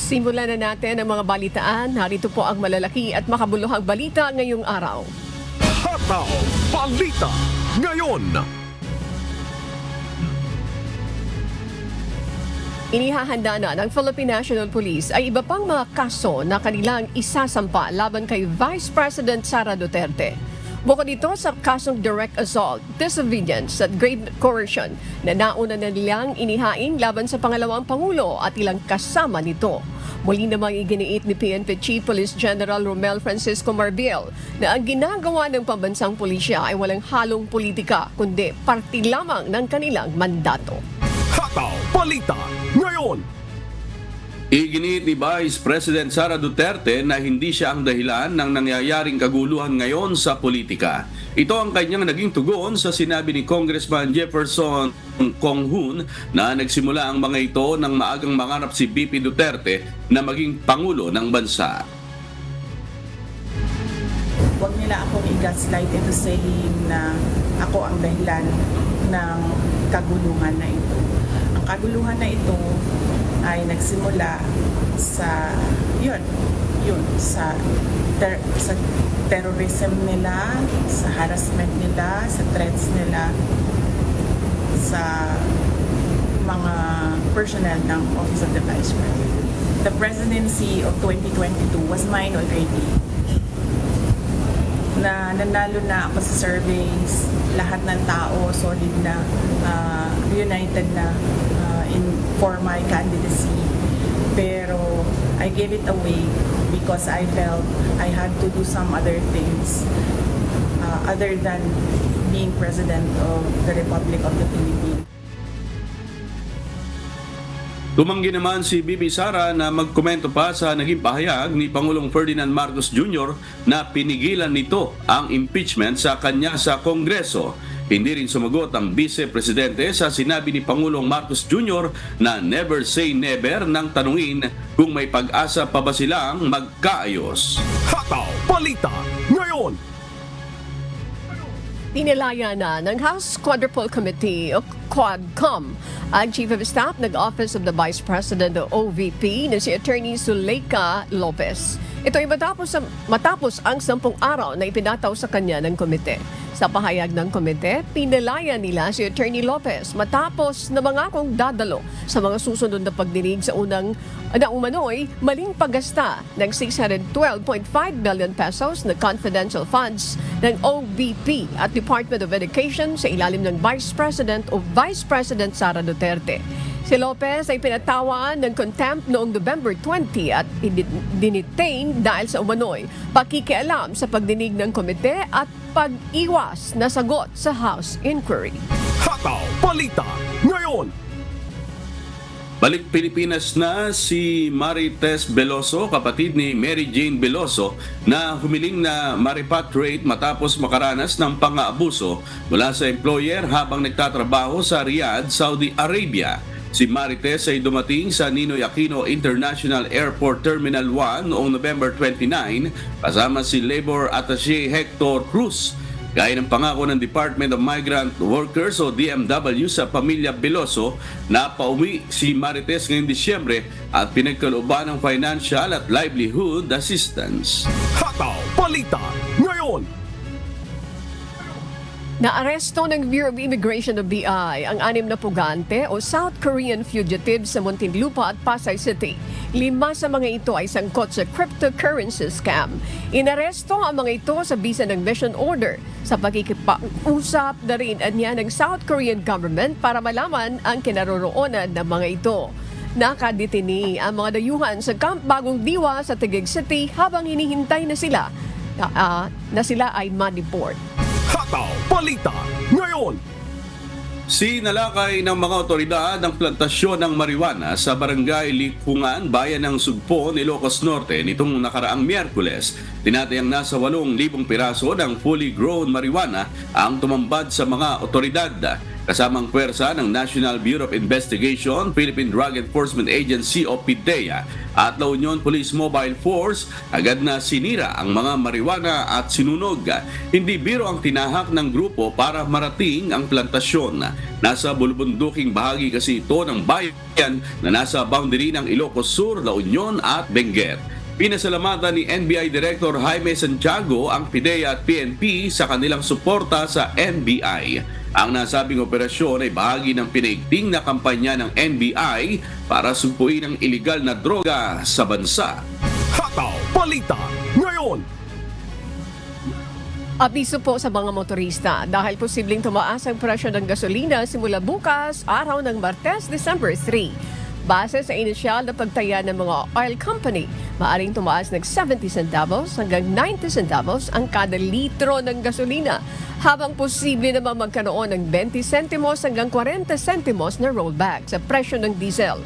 Simulan na natin ang mga balitaan. Narito po ang malalaki at makabuluhang balita ngayong araw. Hataw Balita ngayon. Inihahanda na ng Philippine National Police ay iba pang mga kaso na kanilang isasampa laban kay Vice President Sara Duterte. Bukod dito sa kasong direct assault, disobedience at grave coercion na nauna na nilang inihain laban sa pangalawang Pangulo at ilang kasama nito. Muli namang iginiit ni PNP Chief Police General Romel Francisco Marbil na ang ginagawa ng pambansang pulisya ay walang halong politika kundi parte lamang ng kanilang mandato. Hataw Balita ngayon. Iginiit ni Vice President Sara Duterte na hindi siya ang dahilan ng nangyayaring kaguluhan ngayon sa politika. Ito ang kanyang naging tugon sa sinabi ni Congressman Jefferson Conghun na nagsimula ang mga ito nang maagang mangarap si VP Duterte na maging Pangulo ng bansa. Huwag nila akong i-gaslight into saying na ako ang dahilan ng kaguluhan na ito. Ang kaguluhan na ito ay nagsimula sa sa terrorism nila, sa harassment nila, sa threats nila sa mga personnel ng Office of the Vice President. The presidency of 2022 was mine already. Na nanalo na ako sa surveys, lahat ng tao solid na, united na for my candidacy. Pero I gave it away because I felt I had to do some other things other than being President of the Republic of the Philippines. Tumanggi naman si VP Sara na magkomento pa sa naging pahayag ni Pangulong Ferdinand Marcos Jr. na pinigilan nito ang impeachment sa kanya sa Kongreso. Hindi rin sumagot ang Vice Presidente sa sinabi ni Pangulong Marcos Jr. na never say never nang tanungin kung may pag-asa pa ba silang magkaayos. Hataw Balita ngayon. Tinilaya na ng House Quadruple Committee o QuadCom ang Chief of Staff ng Office of the Vice President o OVP na si Attorney Zuleika Lopez. Ito ay matapos ang 10 araw na ipinataw sa kanya ng komite. Sa pahayag ng komite, pinalaya nila si Attorney Lopez matapos na mangakong dadalo sa mga susunod na pagdinig sa unang umano'y maling paggasta ng 612.5 billion pesos na confidential funds ng OVP at Department of Education sa ilalim ng Vice President o Vice President Sara Duterte. Si Lopez ay pinatawan ng contempt noong November 20 at dinitain dahil sa umano'y pakikialam sa pagdinig ng komite at pag-iwas na sagot sa House inquiry. Hataw Balita ngayon. Balik Pilipinas na si Marites Veloso, kapatid ni Mary Jane Veloso, na humiling na ma-repatriate matapos makaranas ng pang-aabuso mula sa employer habang nagtatrabaho sa Riyadh, Saudi Arabia. Si Marites ay dumating sa Ninoy Aquino International Airport Terminal 1 noong November 29 kasama si Labor Attaché Hector Cruz. Gaya ng pangako ng Department of Migrant Workers o DMW sa pamilya Veloso na pauwi si Marites ngayong Disyembre at pinagkalooban ng financial at livelihood assistance. Hataw Balita ngayon. Naaresto ng Bureau of Immigration o BI ang 6 na pugante o South Korean fugitives sa Muntinlupa at Pasay City. 5 sa mga ito ay sangkot sa cryptocurrency scam. Inaresto ang mga ito sa bisa ng mission order sa pagkikipag-usap na rin niya ng South Korean government para malaman ang kinaroroonan ng mga ito. Nakadetini ang mga dayuhan sa Camp Bagong Diwa sa Taguig City habang hinihintay na sila ay ma-deport. Hataw Balita ngayon. Sinalakay ng mga otoridad ang plantasyon ng marijuana sa barangay Likungan, bayan ng Sugpo, Ilocos Norte nitong nakaraang Miyerkules. Tinatayang nasa 8,000 piraso ng fully grown marijuana ang tumambad sa mga otoridad. Kasamang pwersa ng National Bureau of Investigation, Philippine Drug Enforcement Agency o PDEA at La Union Police Mobile Force, agad na sinira ang mga marijuana at sinunog. Hindi biro ang tinahak ng grupo para marating ang plantasyon. Nasa bulubunduking bahagi kasi ito ng bayan na nasa boundary ng Ilocos Sur, La Union at Benguet. Pinasalamatan ni NBI Director Jaime Santiago ang PDEA at PNP sa kanilang suporta sa NBI. Ang nasabing operasyon ay bahagi ng pinaigting na kampanya ng NBI para sumpuin ang iligal na droga sa bansa. Hataw Balita ngayon. Abiso po sa mga motorista dahil posibleng tumaas ang presyo ng gasolina simula bukas, araw ng Martes, December 3. Base sa inisyal na pagtaya ng mga oil company, maaring tumaas ng 70 centavos hanggang 90 centavos ang kada litro ng gasolina, habang posible namang magkaroon ng 20 centimos hanggang 40 centimos na rollback sa presyo ng diesel.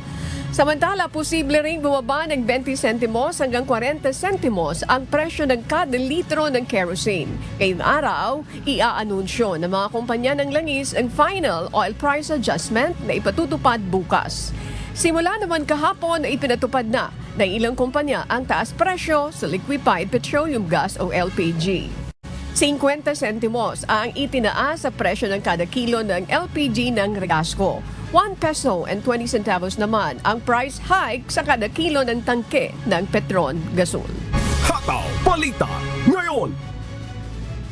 Samantala, posible ring bumaba ng 20 centimos hanggang 40 centimos ang presyo ng kada litro ng kerosene. Ngayong araw, iaanunsyo ng mga kumpanya ng langis ang final oil price adjustment na ipatutupad bukas. Simula naman kahapon ay ipinatupad na ng ilang kumpanya ang taas presyo sa liquefied petroleum gas o LPG. 50 centimos ang itinaas sa presyo ng kada kilo ng LPG ng Regasco. 1 peso and 20 centavos naman ang price hike sa kada kilo ng tangke ng Petron Gasol. Hataw Balita ngayon.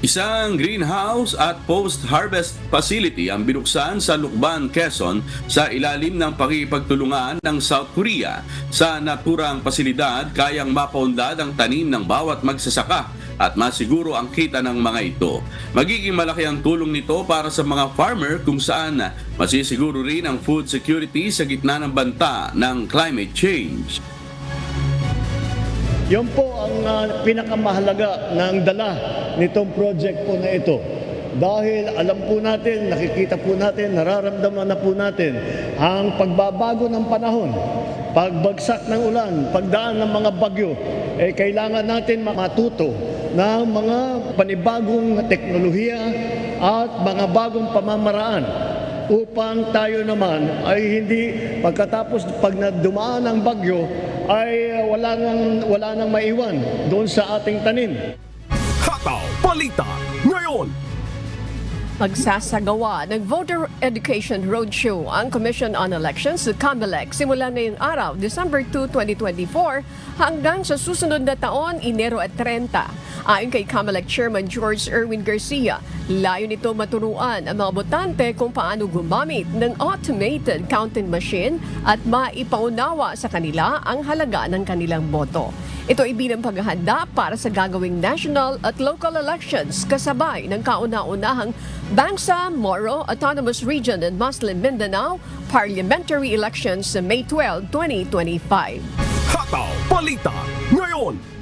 Isang greenhouse at post-harvest facility ang binuksan sa Lukban, Quezon sa ilalim ng pakikipagtulungan ng South Korea. Sa naturang pasilidad, kayang mapaunlad ang tanim ng bawat magsasaka at masiguro ang kita ng mga ito. Magiging malaki ang tulong nito para sa mga farmer kung saan masisiguro rin ang food security sa gitna ng banta ng climate change. Yan po ang pinakamahalaga na ang dala nitong project po na ito. Dahil alam po natin, nakikita po natin, nararamdaman na po natin ang pagbabago ng panahon, pagbagsak ng ulan, pagdaan ng mga bagyo, kailangan natin matuto ng mga panibagong teknolohiya at mga bagong pamamaraan upang tayo naman ay hindi pagkatapos pag dumaan ang bagyo ay wala nang maiwan doon sa ating tanim. Hataw Balita ngayon. Magsasagawa ng Voter Education Roadshow ang Commission on Elections sa COMELEC simula ngayong araw, December 2, 2024 hanggang sa susunod na taon, Enero at 30. Ayon kay COMELEC Chairman George Erwin Garcia, layo nito maturuan ang mga botante kung paano gumamit ng automated counting machine at maipaunawa sa kanila ang halaga ng kanilang boto. Ito ay bilang paghahanda para sa gagawing national at local elections kasabay ng kauna-unahang Bangsa, Moro, Autonomous Region and Muslim Mindanao parliamentary elections sa May 12, 2025. Hataw Balita ngayon.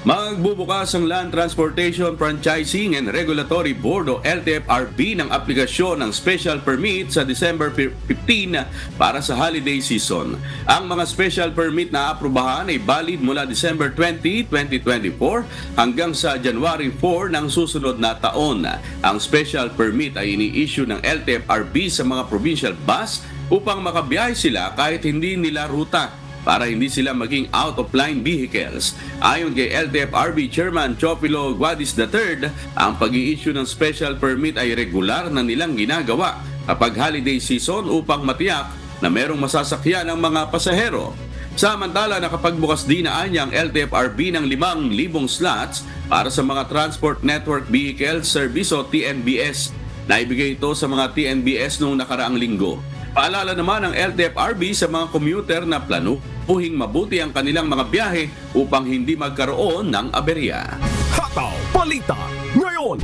Magbubukas ang Land Transportation Franchising and Regulatory Board o LTFRB ng aplikasyon ng special permit sa December 15 para sa holiday season. Ang mga special permit na aprubahan ay valid mula December 20, 2024 hanggang sa January 4 ng susunod na taon. Ang special permit ay ini-issue ng LTFRB sa mga provincial bus upang makabiyahe sila kahit hindi nila ruta, para hindi sila maging out-of-line vehicles. Ayon kay LTFRB Chairman Chopilo Guadis III, ang pag-i-issue ng special permit ay regular na nilang ginagawa kapag holiday season upang matiyak na merong masasakyan ang mga pasahero. Samantala, nakapagbukas din na ang LTFRB ng 5,000 slots para sa mga Transport Network Vehicle Service o TNVS. Naibigay ito sa mga TNVS noong nakaraang linggo. Paalala naman ng LTFRB sa mga commuter na planuhin mabuti ang kanilang mga biyahe upang hindi magkaroon ng aberya. Hataw Balita ngayon.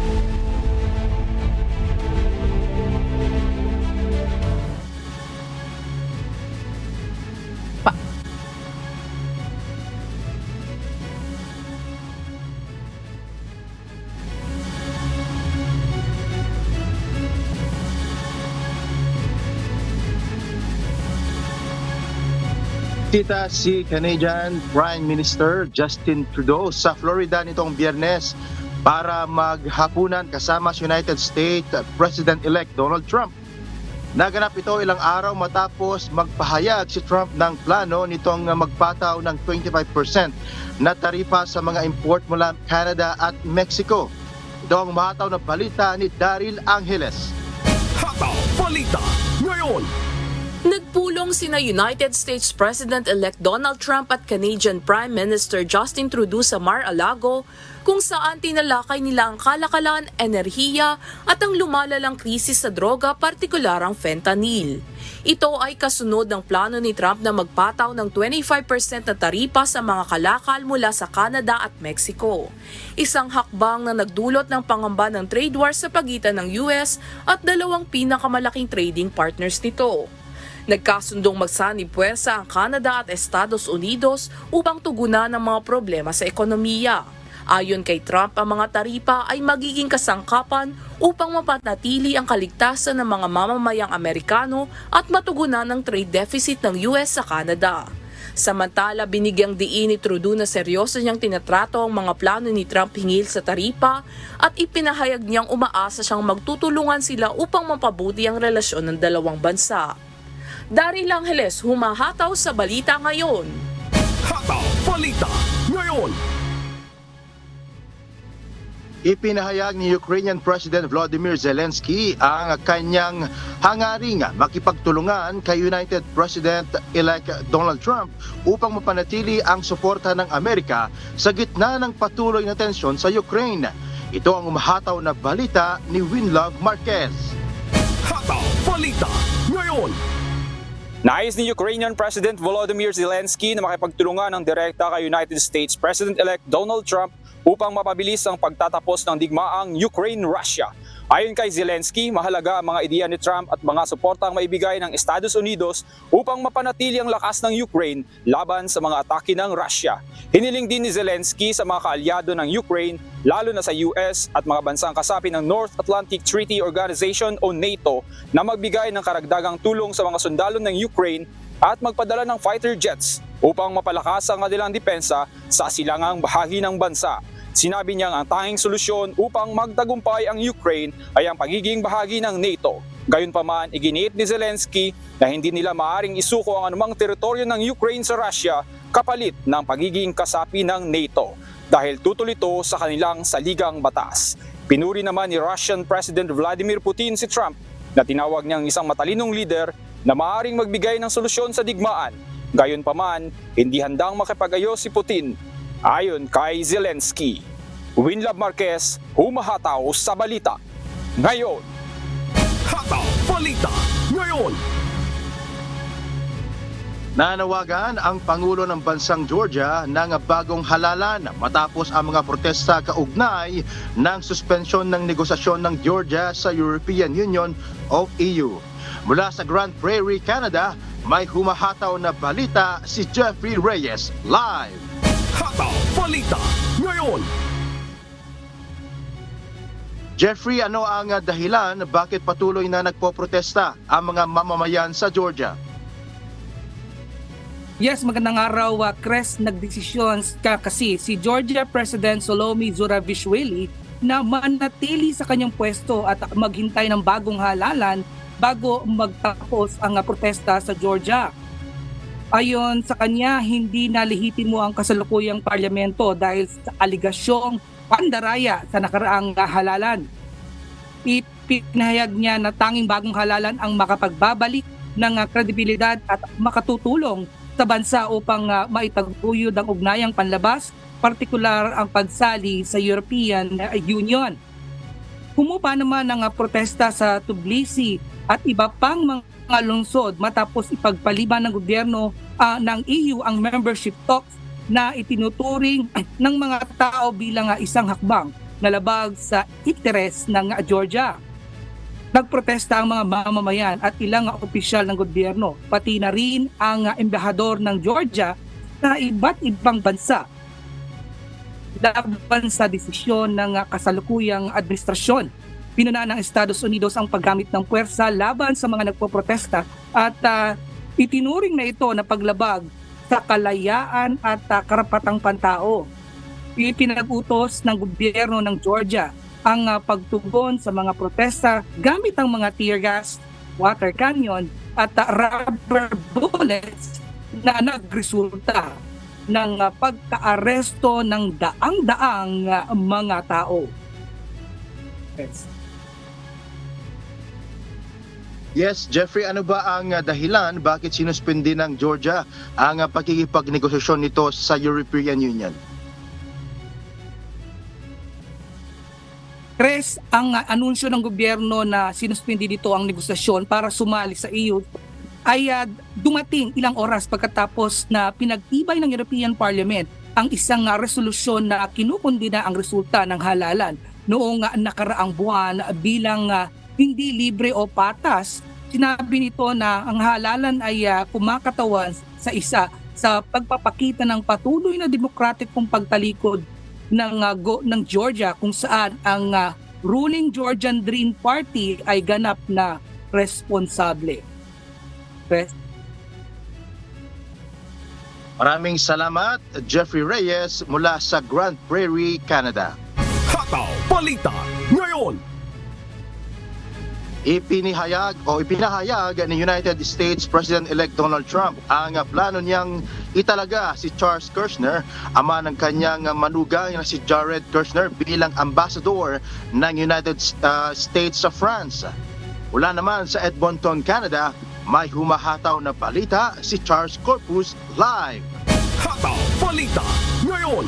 Tita si Canadian Prime Minister Justin Trudeau sa Florida nitong Biyernes para maghapunan kasama si United States President-elect Donald Trump. Naganap ito ilang araw matapos magpahayag si Trump ng plano nitong magpataw ng 25% na taripa sa mga import mula Canada at Mexico. Ito ang mahataw na balita ni Daryl Angeles. Hataw Balita ngayon. Nagpulong sina United States President-elect Donald Trump at Canadian Prime Minister Justin Trudeau sa Mar-a-Lago kung saan tinalakay nila ang kalakalan, enerhiya at ang lumalalang krisis sa droga, partikular ang fentanyl. Ito ay kasunod ng plano ni Trump na magpataw ng 25% na taripa sa mga kalakal mula sa Canada at Mexico. Isang hakbang na nagdulot ng pangamba ng trade war sa pagitan ng US at dalawang pinakamalaking trading partners nito. Nagkasundong magsanib puwersa ang Canada at Estados Unidos upang tugunan ang mga problema sa ekonomiya. Ayon kay Trump, ang mga taripa ay magiging kasangkapan upang mapanatili ang kaligtasan ng mga mamamayang Amerikano at matugunan ang trade deficit ng US sa Canada. Samantala, binigyang diin ni Trudeau na seryoso niyang tinatrato ang mga plano ni Trump hinggil sa taripa at ipinahayag niyang umaasa siyang magtutulungan sila upang mapabuti ang relasyon ng dalawang bansa. Daryl Angeles, humahataw sa Balita Ngayon. Hataw Balita ngayon. Ipinahayag ni Ukrainian President Volodymyr Zelensky ang kanyang hangaring makipagtulungan kay United President-elect Donald Trump upang mapanatili ang suporta ng Amerika sa gitna ng patuloy na tensyon sa Ukraine. Ito ang umahataw na balita ni Winlove Marquez. Hataw Balita ngayon. Nais ni Ukrainian President Volodymyr Zelensky na makipagtulungan ng direkta kay United States President-elect Donald Trump upang mapabilis ang pagtatapos ng digmaang Ukraine-Russia. Ayon kay Zelensky, mahalaga ang mga ideya ni Trump at mga suportang maibigay ng Estados Unidos upang mapanatili ang lakas ng Ukraine laban sa mga atake ng Russia. Hiniling din ni Zelensky sa mga kaalyado ng Ukraine, lalo na sa US at mga bansang kasapi ng North Atlantic Treaty Organization o NATO, na magbigay ng karagdagang tulong sa mga sundalo ng Ukraine at magpadala ng fighter jets upang mapalakas ang kanilang depensa sa silangang bahagi ng bansa. Sinabi niyang ang tanging solusyon upang magtagumpay ang Ukraine ay ang pagiging bahagi ng NATO. Gayunpaman, iginiit ni Zelensky na hindi nila maaring isuko ang anumang teritoryo ng Ukraine sa Russia kapalit ng pagiging kasapi ng NATO dahil tutol ito sa kanilang saligang batas. Pinuri naman ni Russian President Vladimir Putin si Trump na tinawag niyang isang matalinong leader na maaring magbigay ng solusyon sa digmaan. Gayunpaman, hindi handang makipag-ayos si Putin. Ayon kay Zelensky. Winlove Marquez, humahataw sa Balita Ngayon. Hataw Balita ngayon. Nanawagan ang Pangulo ng Bansang Georgia ng bagong halalan matapos ang mga protesta kaugnay ng suspensyon ng negosasyon ng Georgia sa European Union o EU. Mula sa Grand Prairie, Canada, may humahataw na balita si Jeffrey Reyes live. Hataw Balita ngayon. Jeffrey, ano ang dahilan bakit patuloy na nagpoprotesta ang mga mamamayan sa Georgia? Yes, magandang araw, Chris. Nagdesisyon kasi si Georgia President Salome Zurabishvili na manatili sa kanyang pwesto at maghintay ng bagong halalan bago magtapos ang protesta sa Georgia. Ayon sa kanya, hindi nalehitimo ang kasalukuyang parlamento dahil sa aligasyong pandaraya sa nakaraang halalan. Ipinahayag niya na tanging bagong halalan ang makapagbabalik ng kredibilidad at makatutulong sa bansa upang maitaguyod ang ugnayang panlabas, partikular ang pagsali sa European Union. Humupa naman ang protesta sa Tbilisi at iba pang mga lungsod matapos ipagpaliban ng gobyerno ng EU ang membership talks na itinuturing ng mga tao bilang isang hakbang na labag sa interes ng Georgia. Nagprotesta ang mga mamamayan at ilang opisyal ng gobyerno, pati na rin ang embahador ng Georgia sa iba't ibang bansa laban sa desisyon ng kasalukuyang administrasyon. Pinuna ng Estados Unidos ang paggamit ng puwersa laban sa mga nagpoprotesta at itinuring na ito na paglabag sa kalayaan at karapatang pantao. ipinag-utos ng gobyerno ng Georgia ang pagtugon sa mga protesta gamit ang mga tear gas, water cannon at rubber bullets na nagresulta ng pagkaaresto ng daang-daang mga tao. Yes, Jeffrey, ano ba ang dahilan bakit sinuspindi ng Georgia ang pakikipagnegosasyon nito sa European Union? Chris, ang anunsyo ng gobyerno na sinuspindi dito ang negosasyon para sumali sa EU ay dumating ilang oras pagkatapos na pinagtibay ng European Parliament ang isang resolusyon na kinukundina ang resulta ng halalan noong nakaraang buwan bilang hindi libre o patas. Sinabi nito na ang halalan ay kumakatawan sa isa sa pagpapakita ng patuloy na demokratikong pagtalikod ng Georgia kung saan ang ruling Georgian Dream Party ay ganap na responsable. Maraming salamat, Jeffrey Reyes mula sa Grand Prairie, Canada. Hataw Balita ngayon. Ipinahayag ni United States President-elect Donald Trump ang plano niyang italaga si Charles Kushner, ama ng kanyang manugang na si Jared Kushner, bilang ambassador ng United States sa France. Mula naman sa Edmonton, Canada, may humahataw na balita si Charles Corpus live. Hataw Balita ngayon.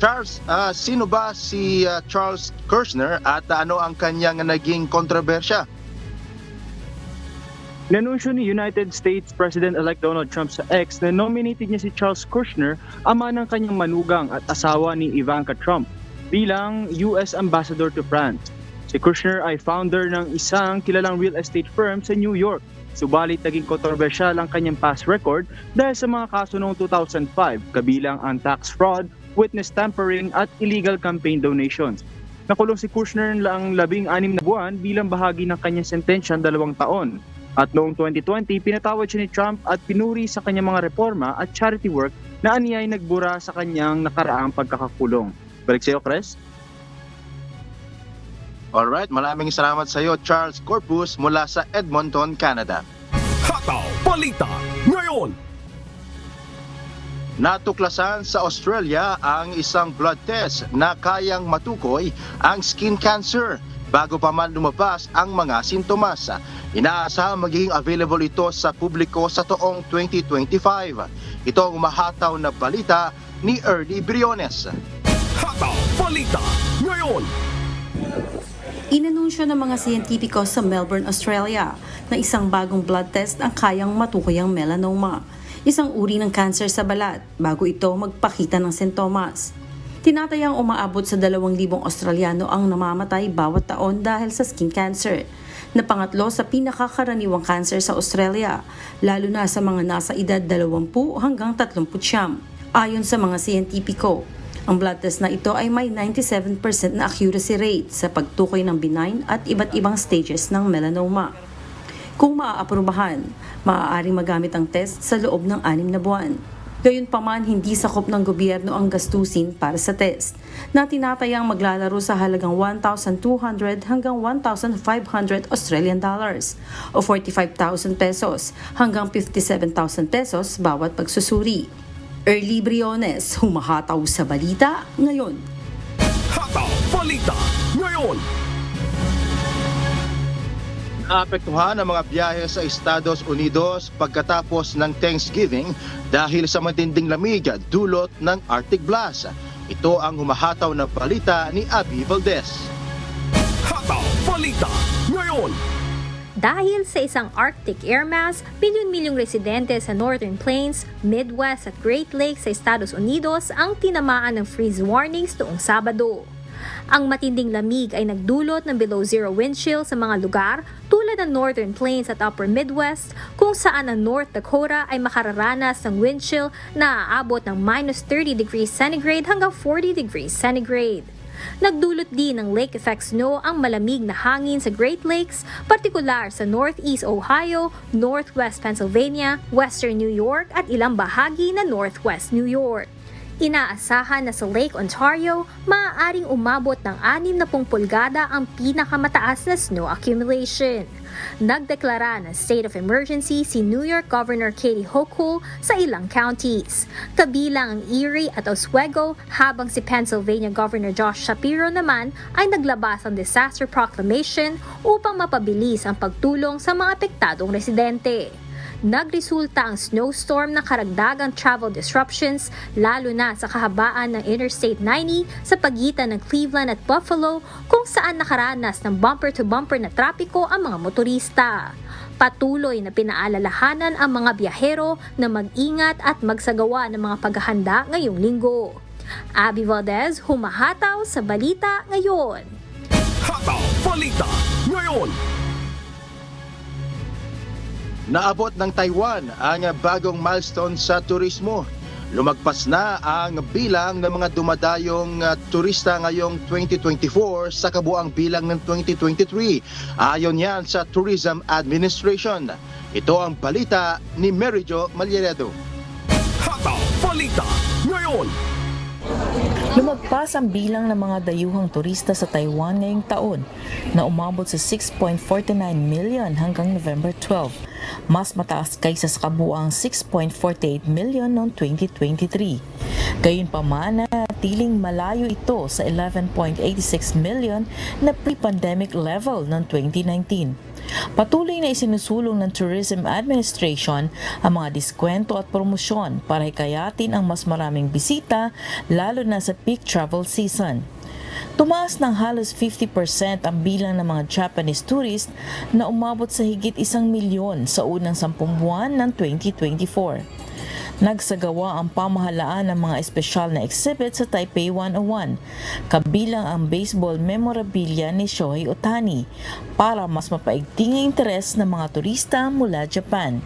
Charles, sino ba si Charles Kushner at ano ang kanyang naging kontrobersya? Nanunsyo ni United States President-elect Donald Trump sa X na nominated niya si Charles Kushner, ama ng kanyang manugang at asawa ni Ivanka Trump, bilang US Ambassador to France. Si Kushner ay founder ng isang kilalang real estate firm sa New York. Subalit naging kontrobersyal ang kanyang past record dahil sa mga kaso noong 2005, kabilang ang tax fraud, witness tampering at illegal campaign donations. Nakulong si Kushner lang 16 na buwan bilang bahagi ng kanyang sentensya 2 taon. At noong 2020, pinatawad siya ni Trump at pinuri sa kanyang mga reforma at charity work na aniyay nagbura sa kanyang nakaraang pagkakakulong. Balik sa iyo, Chris. Alright, maraming salamat sa iyo, Charles Corpus mula sa Edmonton, Canada. Hataw Balita ngayon. Natuklasan sa Australia ang isang blood test na kayang matukoy ang skin cancer bago pa man lumabas ang mga sintomas. Inaasahang magiging available ito sa publiko sa taong 2025. Ito ang umahataw na balita ni Early Briones. Hataw Balita ngayon. Inanunsyo ng mga siyentipiko sa Melbourne, Australia na isang bagong blood test ang kayang matukoy ang melanoma, isang uri ng cancer sa balat, bago ito magpakita ng sintomas. Tinatayang umaabot sa 2,000 Australiano ang namamatay bawat taon dahil sa skin cancer, na pangatlo sa pinakakaraniwang cancer sa Australia, lalo na sa mga nasa edad 20 hanggang 39. Ayon sa mga siyentipiko, ang blood test na ito ay may 97% na accuracy rate sa pagtukoy ng benign at iba't ibang stages ng melanoma. Kung maaaprubahan, maaaring magamit ang test sa loob ng 6 na buwan. Gayunpaman, hindi sakop ng gobyerno ang gastusin para sa test, na tinatayang maglalaro sa halagang 1,200 hanggang 1,500 Australian dollars o 45,000 pesos hanggang 57,000 pesos bawat pagsusuri. Early Briones, humahataw sa balita ngayon. Hataw Balita ngayon. Naapektuhan ang mga biyahe sa Estados Unidos pagkatapos ng Thanksgiving dahil sa matinding lamig dulot ng Arctic Blast. Ito ang humahataw na balita ni Abby Valdez. Hataw Balita ngayon. Dahil sa isang Arctic air mass, milyon-milyong residente sa Northern Plains, Midwest at Great Lakes sa Estados Unidos ang tinamaan ng freeze warnings noong Sabado. Ang matinding lamig ay nagdulot ng below zero wind chill sa mga lugar tulad ng Northern Plains at Upper Midwest, kung saan ang North Dakota ay makararanas ng wind chill na aabot ng minus 30 degrees centigrade hanggang 40 degrees centigrade. Nagdulot din ng lake effect snow ang malamig na hangin sa Great Lakes, partikular sa Northeast Ohio, Northwest Pennsylvania, Western New York at ilang bahagi ng Northwest New York. Inaasahan na sa Lake Ontario, maaaring umabot ng 60 pulgada ang pinakamataas na snow accumulation. Nagdeklara ng state of emergency si New York Governor Katie Hochul sa ilang counties, kabilang ang Erie at Oswego, habang si Pennsylvania Governor Josh Shapiro naman ay naglabas ng disaster proclamation upang mapabilis ang pagtulong sa mga apektadong residente. Nagresulta ang snowstorm ng karagdagang travel disruptions, lalo na sa kahabaan ng Interstate 90 sa pagitan ng Cleveland at Buffalo, kung saan nakaranas ng bumper-to-bumper na trapiko ang mga motorista. Patuloy na pinaalalahanan ang mga biyahero na mag-ingat at magsagawa ng mga paghahanda ngayong linggo. Abby Valdez, humahataw sa Balita Ngayon. Hataw Balita Ngayon. Naabot ng Taiwan ang bagong milestone sa turismo. Lumagpas na ang bilang ng mga dumadayong turista ngayong 2024 sa kabuang bilang ng 2023. Ayon yan sa Tourism Administration. Ito ang balita ni Mary Jo Malieredo. Hataw Balita Ngayon. Lumagpas ang bilang ng mga dayuhang turista sa Taiwan ngayong taon na umabot sa 6.49 million hanggang November 12. Mas mataas kaysa sa kabuang 6.48 million noong 2023. Gayunpaman, natiling malayo ito sa 11.86 million na pre-pandemic level noong 2019. Patuloy na isinusulong ng Tourism Administration ang mga diskwento at promosyon para hikayatin ang mas maraming bisita, lalo na sa peak travel season. Tumaas ng halos 50% ang bilang ng mga Japanese tourist na umabot sa higit 1 milyon sa unang 10 buwan ng 2024. Nagsagawa ang pamahalaan ng mga espesyal na exhibit sa Taipei 101, kabilang ang baseball memorabilia ni Shohei Ohtani, para mas mapaigting ang interes ng mga turista mula Japan.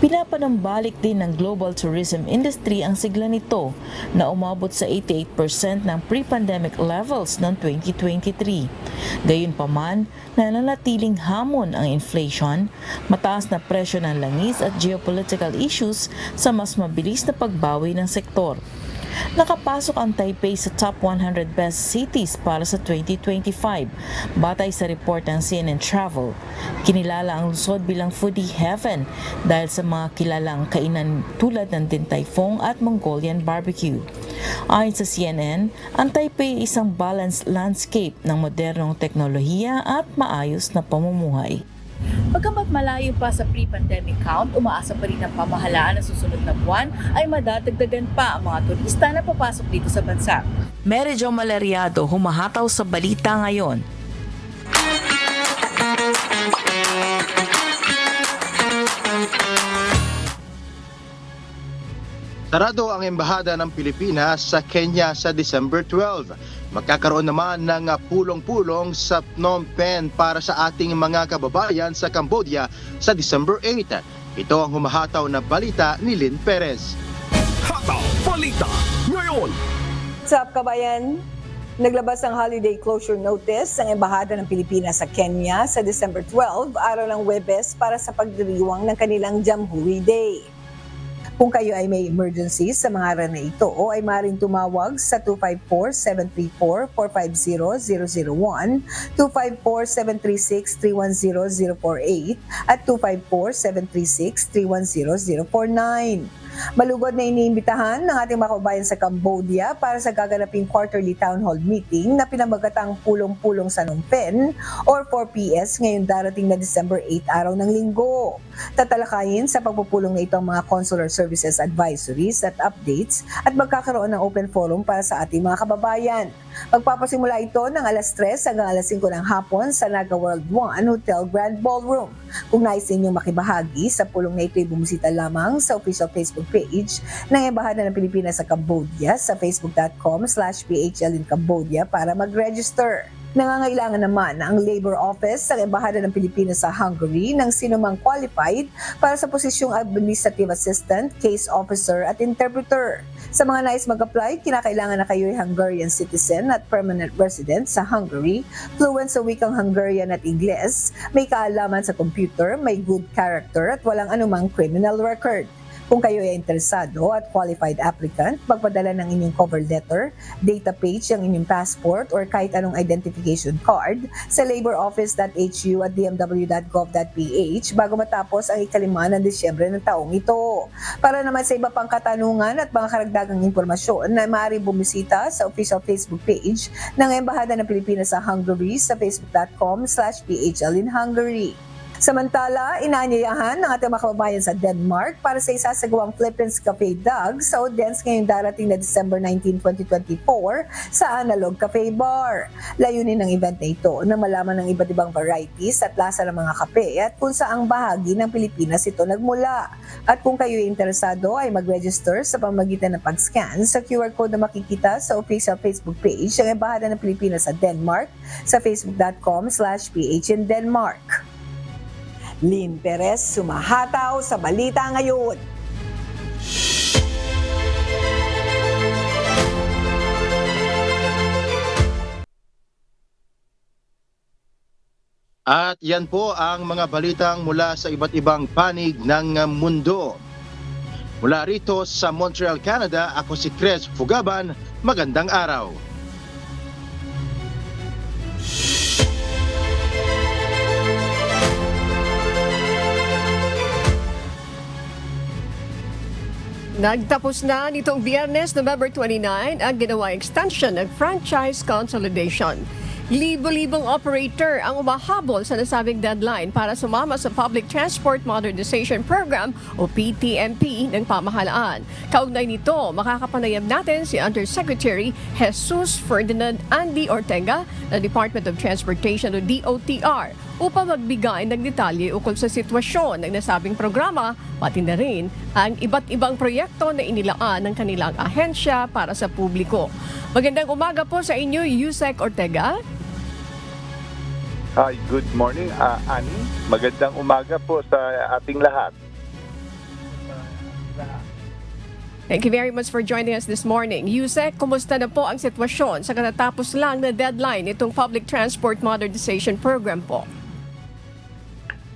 Pinapanumbalik din ng global tourism industry ang sigla nito na umabot sa 88% ng pre-pandemic levels noong 2023. Gayunpaman, nananatiling hamon ang inflation, mataas na presyo ng langis at geopolitical issues sa mas mabilis na pagbawi ng sektor. Nakapasok ang Taipei sa top 100 best cities para sa 2025, batay sa report ng CNN Travel. Kinilala ang lungsod bilang foodie heaven dahil sa mga kilalang kainan tulad ng Din Tai Fung at Mongolian barbecue. Ayon sa CNN, ang Taipei ay isang balanced landscape ng modernong teknolohiya at maayos na pamumuhay. Pagkamat malayo pa sa pre-pandemic count, umaasa pa rin ang pamahalaan na susunod na buwan ay madadagdagan pa ang mga turista na papasok dito sa bansa. Mary Jo Maleriado, humahataw sa Balita Ngayon. Sarado ang embahada ng Pilipinas sa Kenya sa December 12. Magkakaroon naman ng pulong-pulong sa Phnom Penh para sa ating mga kababayan sa Cambodia sa December 8. Ito ang humahataw na balita ni Lynn Perez. Hataw Balita Ngayon. Sa kabayan, naglabas ng holiday closure notice ang embahada ng Pilipinas sa Kenya sa December 12, araw ng Huwebes, para sa pagdiriwang ng kanilang Jamhuri Day. Kung kayo ay may emergency sa mga araw na ito, o ay maaaring tumawag sa 254-734-450-001, 254-736-310-048 at 254-736-310-049. Malugod na iniimbitahan ng ating mga kababayan sa Cambodia para sa gaganaping quarterly town hall meeting na pinamagatang Pulong-Pulong sa Phnom Penh or 4PS ngayong darating na December 8, araw ng linggo. Tatalakayin sa pagpupulong na ito ang mga consular services advisories at updates at magkakaroon ng open forum para sa ating mga kababayan. Magpapasimula ito ng alas 3 hanggang alas 5 ng hapon sa Naga World 1 Hotel Grand Ballroom. Kung nais ninyong makibahagi sa pulong na ito, bumisita lamang sa official Facebook page ng Embahada ng Pilipinas sa Cambodia sa facebook.com/PHL in Cambodia para mag-register. Nangangailangan naman ang Labor Office ng Embahada ng Pilipinas sa Hungary ng sinumang qualified para sa posisyong Administrative Assistant, Case Officer at Interpreter. Sa mga nais mag-apply, kinakailangan na kayo ay Hungarian citizen at permanent resident sa Hungary, fluent sa wikang Hungarian at Ingles, may kaalaman sa computer, may good character at walang anumang criminal record. Kung kayo ay interesado at qualified applicant, magpadala ng inyong cover letter, data page, ang inyong passport or kahit anong identification card sa laboroffice.hu at dmw.gov.ph bago matapos ang ika-5 ng Disyembre ng taong ito. Para naman sa iba pang katanungan at mga karagdagang impormasyon na maaari bumisita sa official Facebook page ng Embahada ng Pilipinas sa Hungary sa facebook.com/PHL in Hungary. Samantala, inaanyayahan ng ating mga kababayan sa Denmark para sa isasagawang Philippines Cafe Dog sa audience ngayong darating na December 19, 2024 sa Analog Cafe Bar. Layunin ng event na ito na malaman ng iba't ibang varieties at lasa ng mga kape at kung saang bahagi ng Pilipinas ito nagmula. At kung kayo ay interesado ay mag-register sa pamamagitan ng pag-scan sa QR code na makikita sa official Facebook page ng Embahada ng Pilipinas sa Denmark sa facebook.com/PH in Denmark. Lynn Perez, sumahataw sa balita ngayon. At yan po ang mga balitang mula sa iba't ibang panig ng mundo. Mula rito sa Montreal, Canada, ako si Chris Fugaban. Magandang araw. Nagtapos na nitong Biyernes, November 29, ang ginawang extension ng franchise consolidation. Libo-libong operator ang umahabol sa nasabing deadline para sumama sa Public Transport Modernization Program o PTMP ng pamahalaan. Kaugnay nito, makakapanayam natin si Undersecretary Jesus Ferdinand Andy Ortega ng Department of Transportation o DOTR upang magbigay ng detalye ukol sa sitwasyon ng nasabing programa, pati na rin ang iba't ibang proyekto na inilaan ng kanilang ahensya para sa publiko. Magandang umaga po sa inyo, Yusek Ortega. Hi, good morning, Annie. Magandang umaga po sa ating lahat. Thank you very much for joining us this morning. Yusek, kumusta na po ang sitwasyon sa katatapos lang na deadline itong Public Transport Modernization Program po?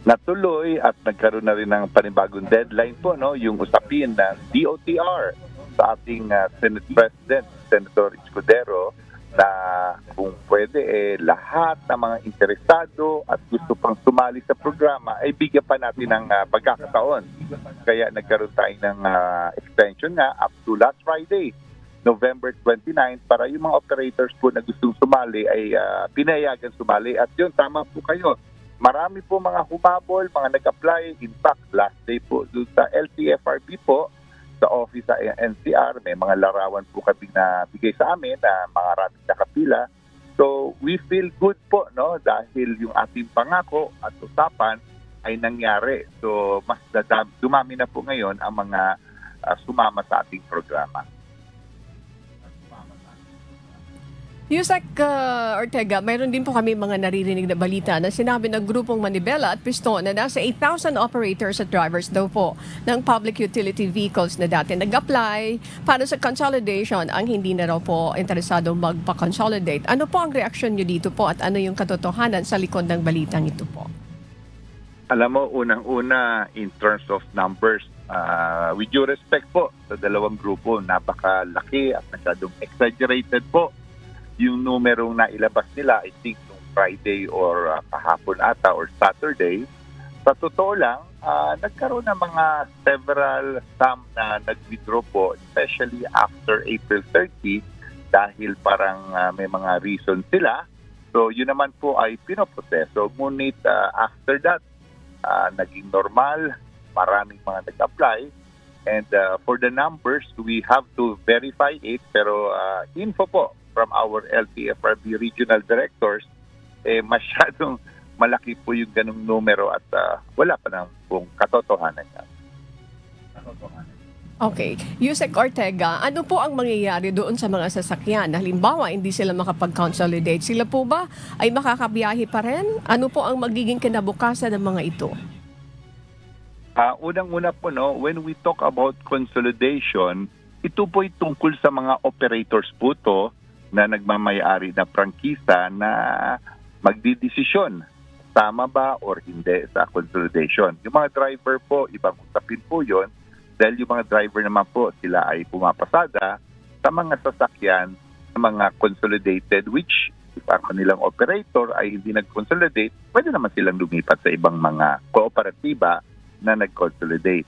Natuloy at nagkaroon na rin ng panibagong deadline po, no, yung usapin ng DOTR sa ating Senate President, Senator Escudero, na kung pwede lahat ng mga interesado at gusto pang sumali sa programa ay bigyan pa natin ng pagkakataon. Kaya nagkaroon tayo ng extension nga up to last Friday, November 29, para yung mga operators po na gustong sumali ay pinayagan sumali. At yun, tama po kayo. Marami po mga humabol, mga nag-apply. In fact, last day po doon sa LTFRB po, sa office sa NCR, may mga larawan po kami na bigay sa amin na mga maraming nakapila. So we feel good po, no, dahil yung ating pangako at usapan ay nangyari. So mas dumami na po ngayon ang mga sumama sa ating programa. Yusek Ortega, mayroon din po kami mga naririnig na balita na sinabi ng grupong Manibela at Piston na nasa 8,000 operators at drivers daw po ng public utility vehicles na dati nag-apply para sa consolidation ang hindi na raw po interesado magpa-consolidate. Ano po ang reaksyon nyo dito po at ano yung katotohanan sa likod ng balitang ito po? Alam mo, unang-una in terms of numbers, with due respect po sa dalawang grupo, napakalaki at masyadong exaggerated po yung numerong na ilabas nila, I think nung Friday or kahapon ata or Saturday. Sa totoo lang, nagkaroon ng mga several some na nag-withdraw po, especially after April 30 dahil parang may mga reasons sila. So yun naman po ay pinoproseso. Ngunit after that, naging normal, maraming mga nag-apply. And for the numbers, we have to verify it. Pero info po from our LTFRB regional directors, masyadong malaki po yung ganung numero at wala pa nang pong katotohanan niya. Okay. Yusek Ortega, ano po ang mangyayari doon sa mga sasakyan? Halimbawa, hindi sila makapag-consolidate. Sila po ba ay makakabiyahe pa rin? Ano po ang magiging kinabukasan ng mga ito? Unang-una po, no, when we talk about consolidation, ito po ay tungkol sa mga operators po to na nagmamayari na prangkisa na magdidesisyon tama ba or hindi sa consolidation. Yung mga driver po, ibang usapin po yon. dahil yung mga driver naman po, sila ay pumapasada sa mga sasakyan, sa mga consolidated, which if ang kanilang operator ay hindi nag-consolidate, pwede naman silang lumipat sa ibang mga kooperatiba na nag-consolidate.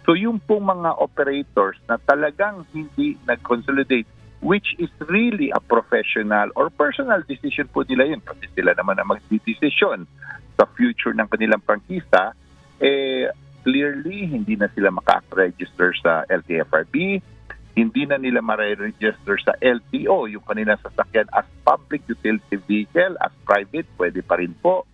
So yung pong mga operators na talagang hindi nag-consolidate, which is really a professional or personal decision po nila yun, kasi sila naman ang magdidesisyon sa future ng kanilang prangkisa, clearly hindi na sila maka-register sa LTFRB, hindi na nila ma-register sa LTO, yung kanilang sasakyan as public utility vehicle, as private, pwede pa rin po.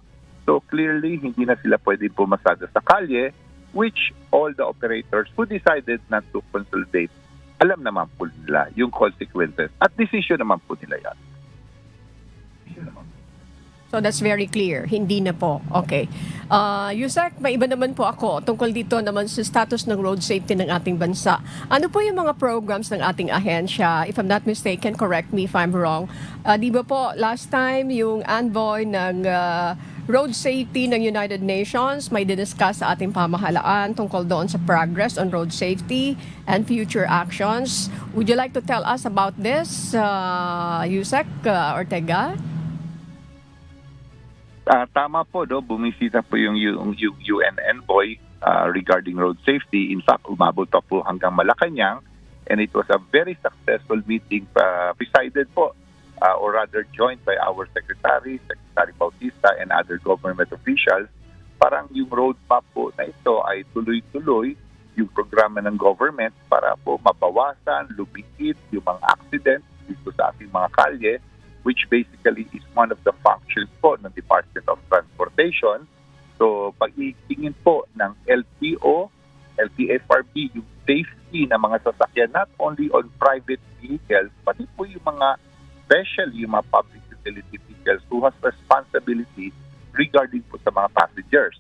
So clearly, hindi na sila pwede pumasada sa kalye, which all the operators who decided not to consolidate, alam naman po nila yung consequences at decision naman po nila yan. So that's very clear. Hindi na po. Okay. Yusek, may iba naman po ako tungkol dito naman sa status ng road safety ng ating bansa. Ano po yung mga programs ng ating ahensya? If I'm not mistaken, correct me if I'm wrong. Di ba po, last time yung envoy ng road safety ng United Nations may didiscuss sa ating pamahalaan tungkol doon sa progress on road safety and future actions. Would you like to tell us about this, Yusek Ortega? Tama po, bumisita po yung UN envoy regarding road safety. In fact, umabot pa po hanggang Malacanang, and it was a very successful meeting presided po or rather joined by our Secretary Bautista and other government officials. Parang yung roadmap po na ito ay tuloy-tuloy yung programa ng government para po mabawasan, lumikit yung mga accidents dito sa ating mga kalye, which basically is one of the functions po ng Department of Transportation. So, pag-iingin po ng LTO, LTFRB, yung safety ng mga sasakyan, not only on private vehicles, pati po yung mga, especially yung mga public utility vehicles who has responsibility regarding po sa mga passengers.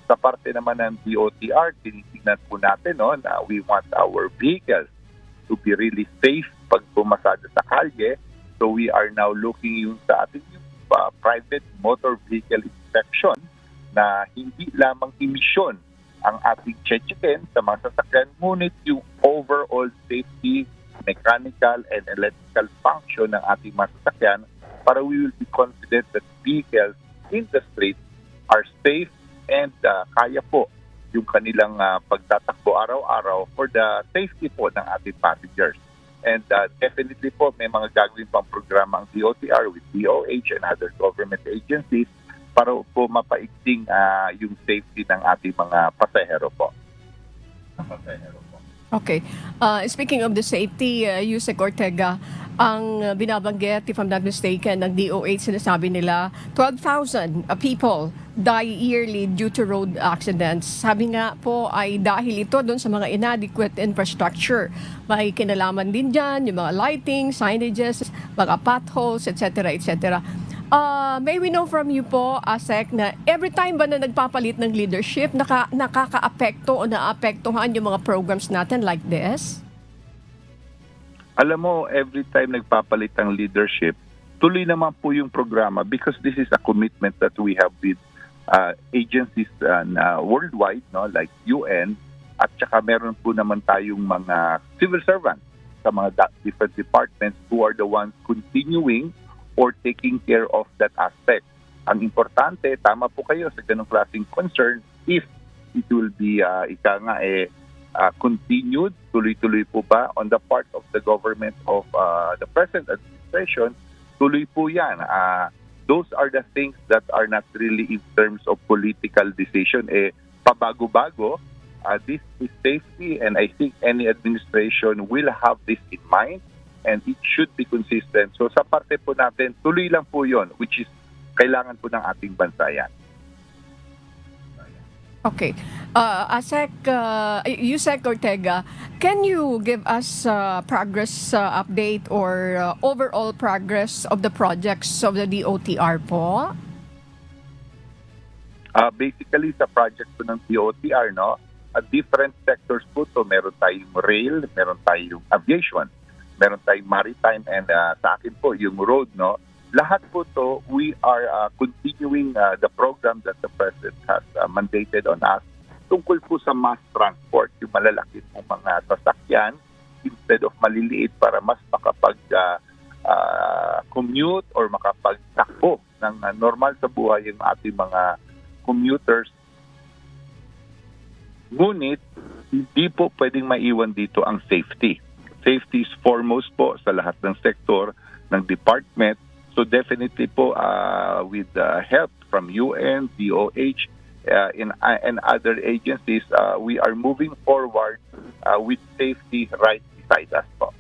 Sa parte naman ng DOTR, tinitingnan po natin na we want our vehicles to be really safe pag pumasada sa kalye. So we are now looking yung sa ating private motor vehicle inspection na hindi lamang emission ang ating checkin sa mga sasakyan, ngunit yung overall safety, mechanical and electrical function ng ating mga sasakyan para we will be confident that vehicles in the street are safe and kaya po yung kanilang pagtatakbo araw-araw for the safety po ng ating passengers. And definitely po, may mga gagawin pang programa ang DOTR with DOH and other government agencies para po mapaigting yung safety ng ating mga pasahero po. Okay. Speaking of the safety, Yusek Ortega, ang binabanggit, if I'm not mistaken, ng DOH, sinasabi nila, 12,000 people die yearly due to road accidents. Sabi nga po ay dahil ito doon sa mga inadequate infrastructure. May kinalaman din dyan, yung mga lighting, signages, mga potholes, etc. etc. May we know from you po, ASEC, na every time ba na nagpapalit ng leadership, nakaka-apekto o naapektuhan yung mga programs natin like this? Alam mo, every time nagpapalit ang leadership, tuloy naman po yung programa because this is a commitment that we have with agencies worldwide, like UN, at saka meron po naman tayong mga civil servants sa mga different departments who are the ones continuing or taking care of that aspect. Ang importante, tama po kayo sa ganung klaseng concern, if it will be continued, tuloy-tuloy po ba on the part of the government of the present administration, tuloy po yan. Those are the things that are not really in terms of political decision. Pabago-bago, this is safety and I think any administration will have this in mind and it should be consistent. So sa parte po natin, tuloy lang po yon, which is kailangan po ng ating bansa yan. Okay. ASEC, Yusek Ortega, can you give us progress update or overall progress of the projects of the DOTR po? Basically, sa project po ng DOTR, different sectors po to. Meron tayong rail, meron tayong aviation, meron tayong maritime, and sa akin po, yung road, lahat po to, we are continuing the program that the President has mandated on us tungkol po sa mass transport, yung malalaki pong mga sasakyan, instead of maliliit para mas makapag-commute or makapagtakbo ng normal sa buhay yung ating mga commuters. Ngunit, hindi po pwedeng maiwan dito ang safety. Safety is foremost po sa lahat ng sektor, ng department. So definitely po with help from UN, DOH, and other agencies, we are moving forward with safety right beside us po.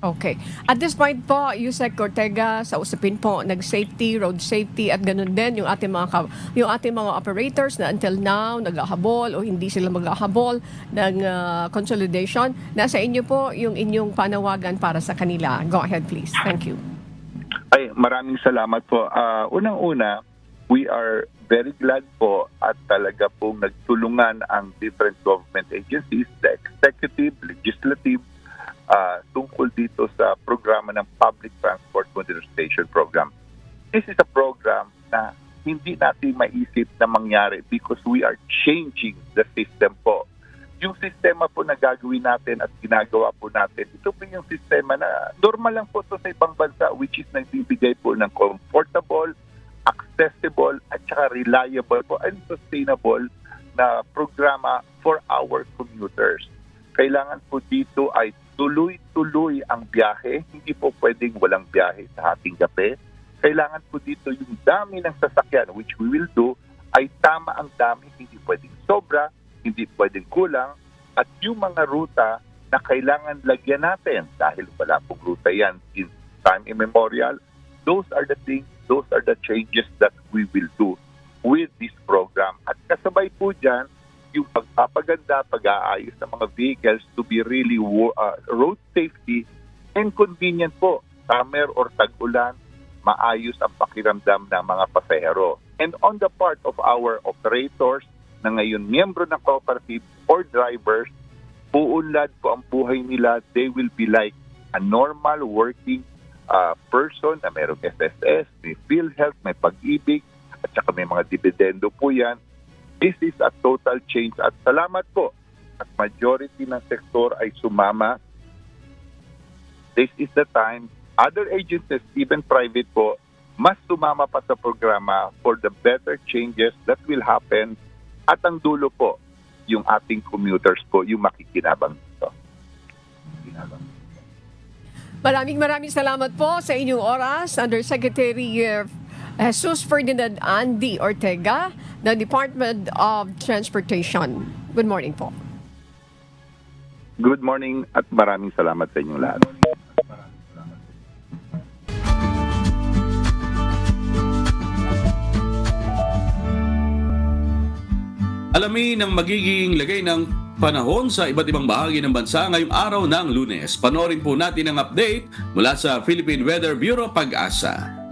Okay. At this point po, Yusek Ortega, sa usapin po, nag-safety, road safety, at ganun din yung ating mga operators na until now naghahabol o hindi sila maghahabol ng consolidation. Nasa inyo po yung inyong panawagan para sa kanila. Go ahead, please. Thank you. Ay, maraming salamat po. Unang-una, we are very glad po at talaga pong nagtulungan ang different government agencies, the executive, legislative, tungkol dito sa programa ng Public Transport Modernization Program. This is a program na hindi natin maisip na mangyari because we are changing the system po. Yung sistema po na gagawin natin at ginagawa po natin, ito po yung sistema na normal lang po ito sa ibang bansa, which is nagbibigay po ng comfortable, accessible, at saka reliable po and sustainable na programa for our commuters. Kailangan po dito ay tuloy-tuloy ang biyahe. Hindi po pwedeng walang biyahe sa ating gabi. Kailangan po dito yung dami ng sasakyan, which we will do, ay tama ang dami. Hindi pwedeng sobra, hindi pwedeng kulang. At yung mga ruta na kailangan lagyan natin, dahil wala pong ruta yan in time immemorial, those are the things, those are the changes that we will do with this program. At kasabay po dyan, yung pagpapaganda, pag-aayos ng mga vehicles to be really road safety and convenient po. Summer or tag-ulan, maayos ang pakiramdam ng mga pasahero. And on the part of our operators na ngayon miyembro ng cooperative or drivers, buunlad po ang buhay nila. They will be like a normal working person na mayroong SSS, may PhilHealth, may Pag-ibig, at saka may mga dividendo po yan. This is a total change at salamat po at majority ng sektor ay sumama. This is the time other agencies, even private po, mas sumama pa sa programa for the better changes that will happen at ang dulo po, yung ating commuters po, yung makikinabang dito. Maraming salamat po sa inyong oras, Undersecretary Jesus Ferdinand Andy Ortega, the Department of Transportation. Good morning po. Good morning at maraming salamat sa inyong lahat. Alamin ang magiging lagay ng panahon sa iba't ibang bahagi ng bansa ngayong araw ng Lunes. Panoorin po natin ang update mula sa Philippine Weather Bureau Pag-asa.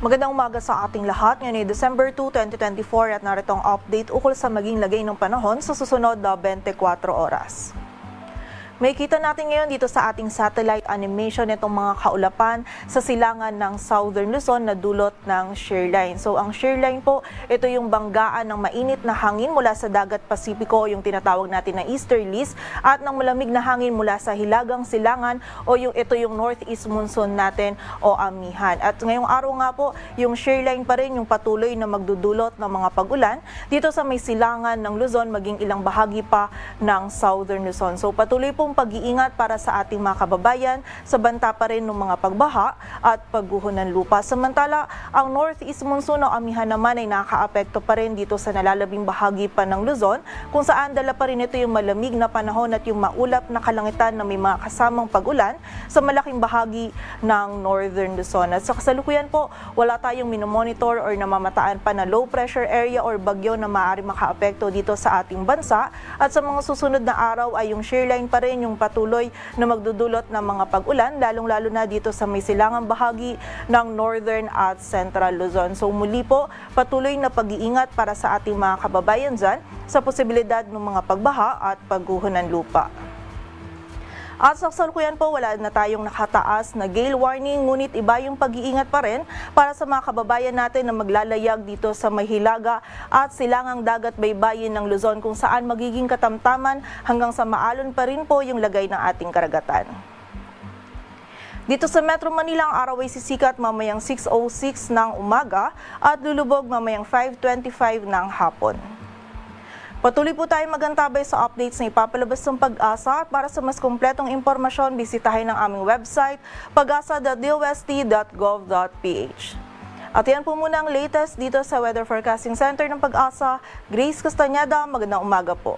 Magandang umaga sa ating lahat. Ngayon ay December 2, 2024 at narito ang update ukol sa maging lagay ng panahon sa susunod na 24 oras. May kita natin ngayon dito sa ating satellite animation itong mga kaulapan sa silangan ng Southern Luzon na dulot ng shear line. So ang shear line po, ito yung banggaan ng mainit na hangin mula sa dagat Pasipiko, yung tinatawag natin na easterlies, at ng malamig na hangin mula sa hilagang silangan o ito yung northeast monsoon natin o amihan. At ngayong araw nga po, yung shear line pa rin yung patuloy na magdudulot ng mga pag-ulan dito sa may silangan ng Luzon, maging ilang bahagi pa ng Southern Luzon. So patuloy po pag-iingat para sa ating mga kababayan sa banta pa rin ng mga pagbaha at pagguho ng lupa. Samantala, ang northeast monsoon o amihan naman ay nakakaapekto pa rin dito sa nalalabing bahagi pa ng Luzon, kung saan dala pa rin ito yung malamig na panahon at yung maulap na kalangitan na may mga kasamang pag-ulan sa malaking bahagi ng northern Luzon. At sa kasalukuyan po, wala tayong minomonitor or namamataan pa na low pressure area or bagyo na maaari makaapekto dito sa ating bansa. At sa mga susunod na araw ay yung shear line pa rin yung patuloy na magdudulot ng mga pag-ulan, lalong-lalo na dito sa may silangang bahagi ng northern at central Luzon. So muli po, patuloy na pag-iingat para sa ating mga kababayan dyan sa posibilidad ng mga pagbaha at pagguho ng lupa. At sa kasalukuyan po, wala na tayong nakataas na gale warning, ngunit iba yung pag-iingat pa rin para sa mga kababayan natin na maglalayag dito sa Mahilaga at silangang dagat baybayin ng Luzon kung saan magiging katamtaman hanggang sa maalon pa rin po yung lagay ng ating karagatan. Dito sa Metro Manila, ang araw ay sisikat mamayang 6:06 ng umaga at lulubog mamayang 5:25 ng hapon. Patuloy po tayo magantabay sa updates na ipapalabas ng Pag-asa at para sa mas kumpletong impormasyon, bisitahin ang aming website pag-asa.dost.gov.ph. At yan po muna ang latest dito sa Weather Forecasting Center ng Pag-asa. Grace Castañeda, magandang umaga po.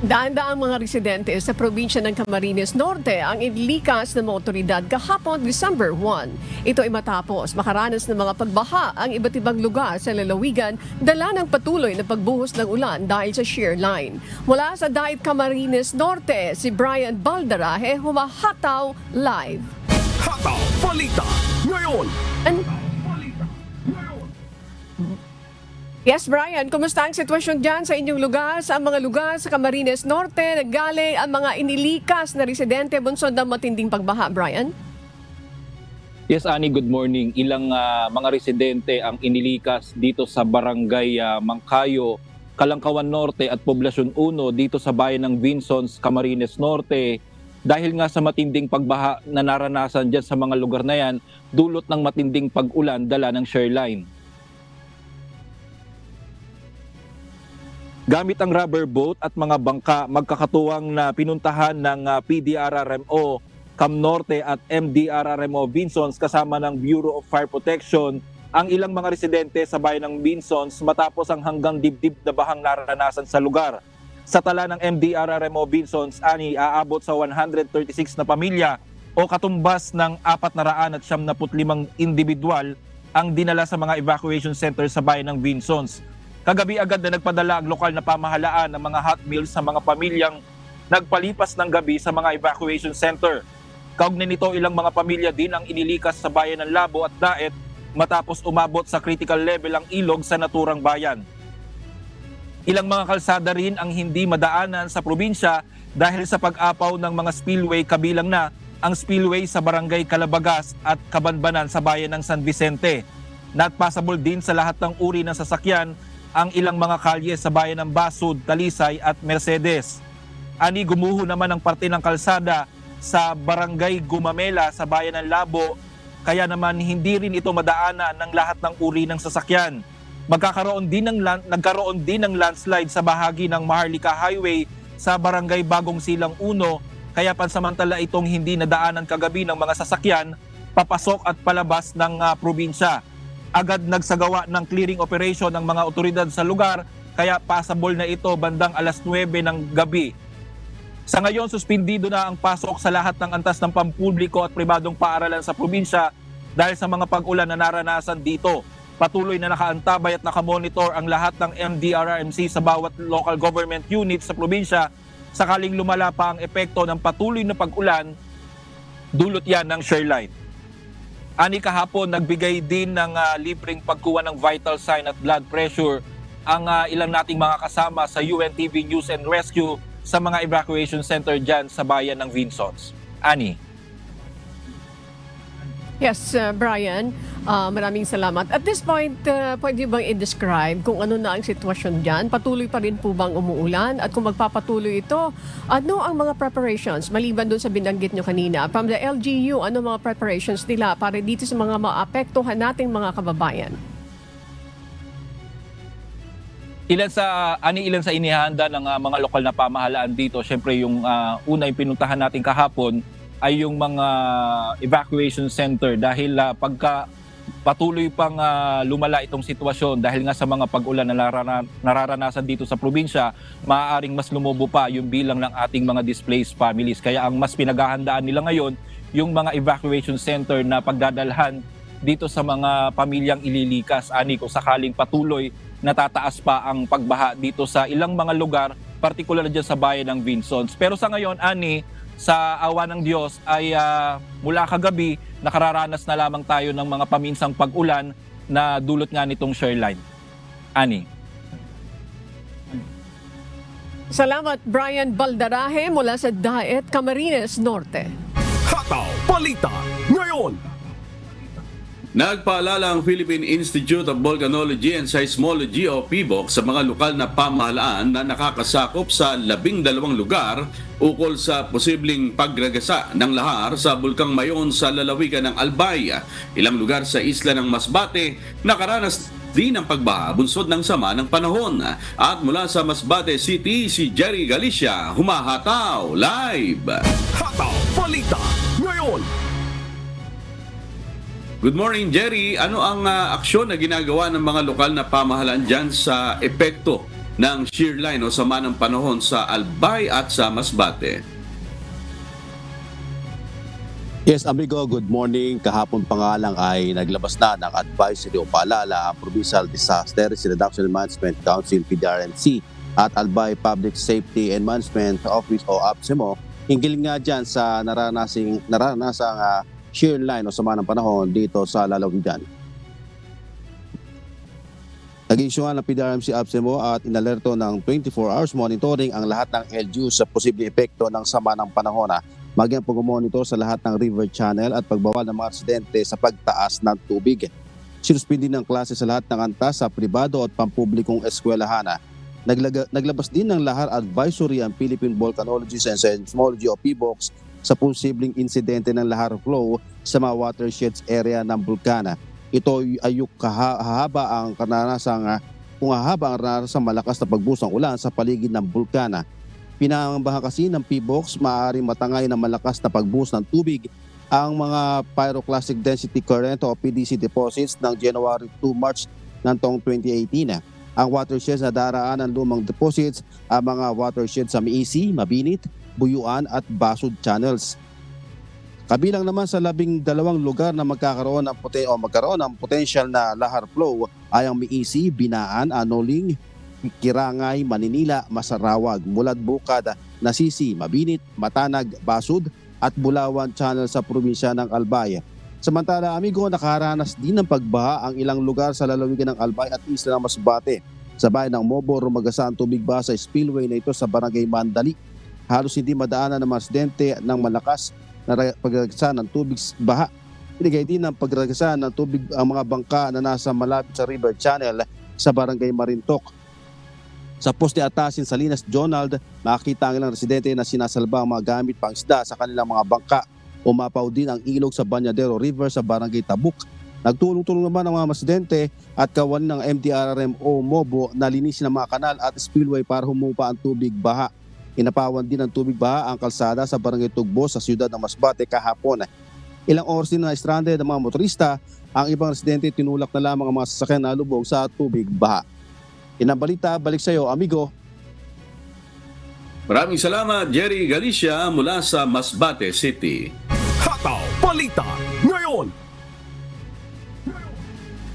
Daan-daang mga residente sa probinsya ng Camarines Norte ang inilikas ng mga otoridad kahapon December 1. Ito ay matapos makaranas ng mga pagbaha ang iba't ibang lugar sa lalawigan dala ng patuloy na pagbuhos ng ulan dahil sa shear line. Mula sa Dait Camarines Norte, si Brian Baldarahe humahataw live. Hataw Balita ngayon. Yes, Brian, kumusta ang sitwasyon dyan sa inyong lugar? Sa mga lugar sa Camarines Norte, naggaling ang mga inilikas na residente bunsod ng matinding pagbaha, Brian? Yes, Ani, good morning. Ilang mga residente ang inilikas dito sa Barangay Mangkayo, Kalangkawan Norte at Poblasyon 1 dito sa bayan ng Vinsons, Camarines Norte. Dahil nga sa matinding pagbaha na naranasan dyan sa mga lugar na yan, dulot ng matinding pag-ulan dala ng shear line. Gamit ang rubber boat at mga bangka, magkakatuwang na pinuntahan ng PDRRMO Cam Norte at MDRRMO Vinsons kasama ng Bureau of Fire Protection ang ilang mga residente sa bayan ng Vinsons matapos ang hanggang dibdib na bahang naranasan sa lugar. Sa tala ng MDRRMO Vinsons, ani aabot sa 136 na pamilya o katumbas ng 475 individual ang dinala sa mga evacuation center sa bayan ng Vinsons. Kagabi agad na nagpadala ang lokal na pamahalaan ng mga hot meals sa mga pamilyang nagpalipas ng gabi sa mga evacuation center. Kaugnay nito, ilang mga pamilya din ang inilikas sa bayan ng Labo at Daet matapos umabot sa critical level ang ilog sa naturang bayan. Ilang mga kalsada rin ang hindi madaanan sa probinsya dahil sa pag-apaw ng mga spillway, kabilang na ang spillway sa Barangay Calabagas at Kabanbanan sa bayan ng San Vicente. Not passable din sa lahat ng uri ng sasakyan ang ilang mga kalye sa bayan ng Basud, Talisay at Mercedes. Ani, gumuho naman ang parte ng kalsada sa Barangay Gumamela sa bayan ng Labo, kaya naman hindi rin ito madaanan ng lahat ng uri ng sasakyan. Nagkaroon din ng landslide sa bahagi ng Maharlika Highway sa Barangay Bagong Silang 1, kaya pansamantala itong hindi nadaanan kagabi ng mga sasakyan papasok at palabas ng probinsya. Agad nagsagawa ng clearing operation ng mga otoridad sa lugar, kaya passable na ito bandang alas 9 ng gabi. Sa ngayon, suspendido na ang pasok sa lahat ng antas ng pampubliko at pribadong paaralan sa probinsya dahil sa mga pag-ulan na naranasan dito. Patuloy na nakaantabay at nakamonitor ang lahat ng MDRRMC sa bawat local government unit sa probinsya sakaling lumala pa ang epekto ng patuloy na pag-ulan, dulot yan ng shear line. Ani, kahapon nagbigay din ng libreng pagkuha ng vital sign at blood pressure ang ilang nating mga kasama sa UNTV News and Rescue sa mga evacuation center dyan sa bayan ng Vinsons. Ani. Yes, Brian, maraming salamat. At this point, pwede bang i-describe kung ano na ang sitwasyon dyan? Patuloy pa rin po bang umuulan? At kung magpapatuloy ito, ano ang mga preparations? Maliban doon sa binanggit nyo kanina, from the LGU, ano mga preparations nila para dito sa mga maapektuhan nating mga kababayan? Ilan sa inihanda ng mga lokal na pamahalaan dito, syempre yung una yung pinuntahan natin kahapon ay yung mga evacuation center dahil pagka patuloy pang lumala itong sitwasyon dahil nga sa mga pag-ulan na nararanasan dito sa probinsya, maaaring mas lumubo pa yung bilang ng ating mga displaced families. Kaya ang mas pinaghahandaan nila ngayon yung mga evacuation center na pagdadalhan dito sa mga pamilyang ililikas. Ani, kung sakaling patuloy natataas pa ang pagbaha dito sa ilang mga lugar, partikular dyan sa bayan ng Vinsons. Pero sa ngayon, Ani, sa awa ng Diyos ay mula kagabi nakararanas na lamang tayo ng mga paminsang pag-ulan na dulot nga nitong shoreline. Ani. Salamat Brian Baldarahe mula sa Daet, Camarines Norte. Hataw Balita ngayon. Nagpaalala ang Philippine Institute of Volcanology and Seismology o PVOC sa mga lokal na pamahalaan na nakakasakop sa 12 lugar ukol sa posibleng pagragasa ng lahar sa Bulkang Mayon sa lalawigan ng Albay. Ilang lugar sa isla ng Masbate nakaranas din ng pagbaha bunsod ng sama ng panahon. At mula sa Masbate City, si Jerry Galicia humahataw live. Hataw Balita ngayon. Good morning, Jerry. Ano ang aksyon na ginagawa ng mga lokal na pamahalaan dyan sa epekto ng shear line o sama ng panahon sa Albay at sa Masbate? Yes, amigo, good morning. Kahapon pa nga lang ay naglabas na ng advisory o paalala ang Provincial Disaster Reduction and Management Council, PDRMC, at Albay Public Safety and Management Office o APSEMO hinggil nga dyan sa naranasang shear line o sama ng panahon dito sa lalawigan. Nag-issue ng PDRMC APSEMO at inalerto ng 24 hours monitoring ang lahat ng LGUs sa posibleng epekto ng sama ng panahon. Maging pag-monitor sa lahat ng river channel at pagbawal ng mga residente sa pagtaas ng tubig. Sinuspindi ng klase sa lahat ng antas sa pribado at pampublikong eskwelahan. Naglabas din ng lahar advisory ang Philippine Volcanology and Seismology o PVOC sa posibleng insidente ng lahar flow sa mga watersheds area ng bulkana. Ito ay hahaba ang karanasang malakas na pagbuhos ng ulan sa paligid ng bulkana. Pinangambahan kasi ng PVOC maaaring matangay ng malakas na pagbuhos ng tubig ang mga pyroclastic density current o PDC deposits ng January to March ng taong 2018. Ang watersheds na daraan ng lumang deposits ang mga watersheds sa Miisi, Mabinit, Buyuan at Basud channels. Kabilang naman sa 12 lugar na magkaroon ng potential na lahar flow ay ang Miisi, Binaan, Anoling, Kirangay, Maninila, Masarawag, Mulad Bukad, Nasisi, Mabinit, Matanag, Basud at Bulawan channel sa probinsya ng Albay. Samantala, amigo, nakaranas din ng pagbaha ang ilang lugar sa lalawigan ng Albay at isla ng Masbate. Sa bayan ng Mobo, rumagasa ang tubig ba sa spillway na ito sa barangay Mandali. Halos hindi madaanan ng mga residente ng malakas na pagragasa ng tubig baha. Binigay din ng pagragasa ng tubig ang mga bangka na nasa malapit sa river channel sa barangay Marintok. Sa poste Atasin, Salinas, Jonald, makikita ang ilang residente na sinasalba ang mga gamit pang isda sa kanilang mga bangka. Umapaw din ang ilog sa Banyadero River sa barangay Tabuk. Nagtulong-tulong naman ang mga residente at kawalan ng MDRRMO Mobo na linisin ang mga kanal at spillway para humupa ang tubig baha. Inapawan din ng tubig baha ang kalsada sa barangay Tugbo sa siyudad ng Masbate kahapon. Ilang oras din na stranded ang mga motorista. Ang ibang residente tinulak na lamang ang mga sasakyan na lubog sa tubig baha. Inabalita, balik sa iyo, amigo. Maraming salamat, Jerry Galicia mula sa Masbate City. Hataw Balita ngayon.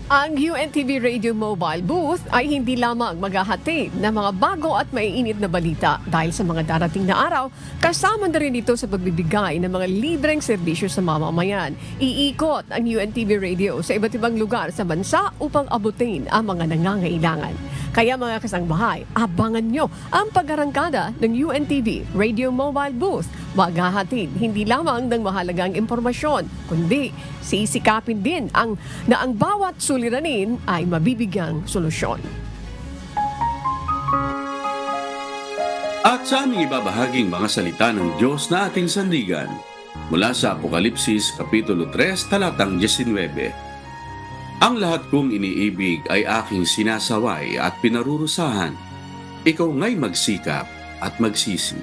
Ang UNTV Radio Mobile Booth ay hindi lamang maghahatid ng mga bago at maiinit na balita dahil sa mga darating na araw, kasama na rin ito sa pagbibigay ng mga libreng serbisyo sa mamamayan. Iikot ang UNTV Radio sa iba't ibang lugar sa bansa upang abutin ang mga nangangailangan. Kaya mga kasangbahay, abangan nyo ang pag-arangkada ng UNTV Radio Mobile Booth. Maghahatid hindi lamang ng mahalagang impormasyon, kundi sisikapin din ang bawat suliranin ay mabibigyang solusyon. At sa aming ibabahaging mga salita ng Diyos na ating sandigan, mula sa Apokalipsis Kapitulo 3, talatang 19. Ang lahat kong iniibig ay aking sinasaway at pinarurusahan. Ikaw nga'y magsikap at magsisi.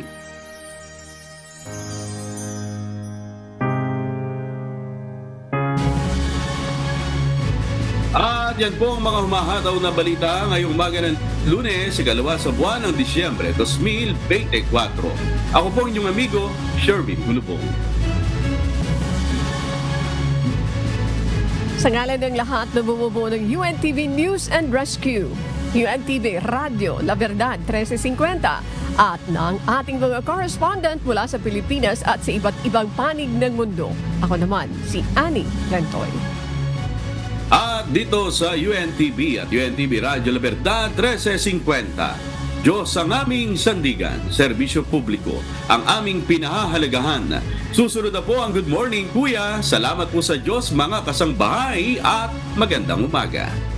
At yan po ang mga humahataw na balita ngayong umaga ng Lunes, ikalawa sa buwan ng Disyembre, 2024. Ako po inyong amigo, Sherwin Gulubong. Sa ngalan ng lahat na bumubuo ng UNTV News and Rescue, UNTV Radio La Verdad 1350 at ng ating mga correspondent mula sa Pilipinas at sa iba't ibang panig ng mundo. Ako naman si Annie Lantoy. At dito sa UNTV at UNTV Radyo Libertad 1350, Diyos ang aming sandigan, serbisyo publiko, ang aming pinahahalagahan. Susunod na po ang Good Morning Kuya. Salamat po sa Diyos mga kasangbahay at magandang umaga.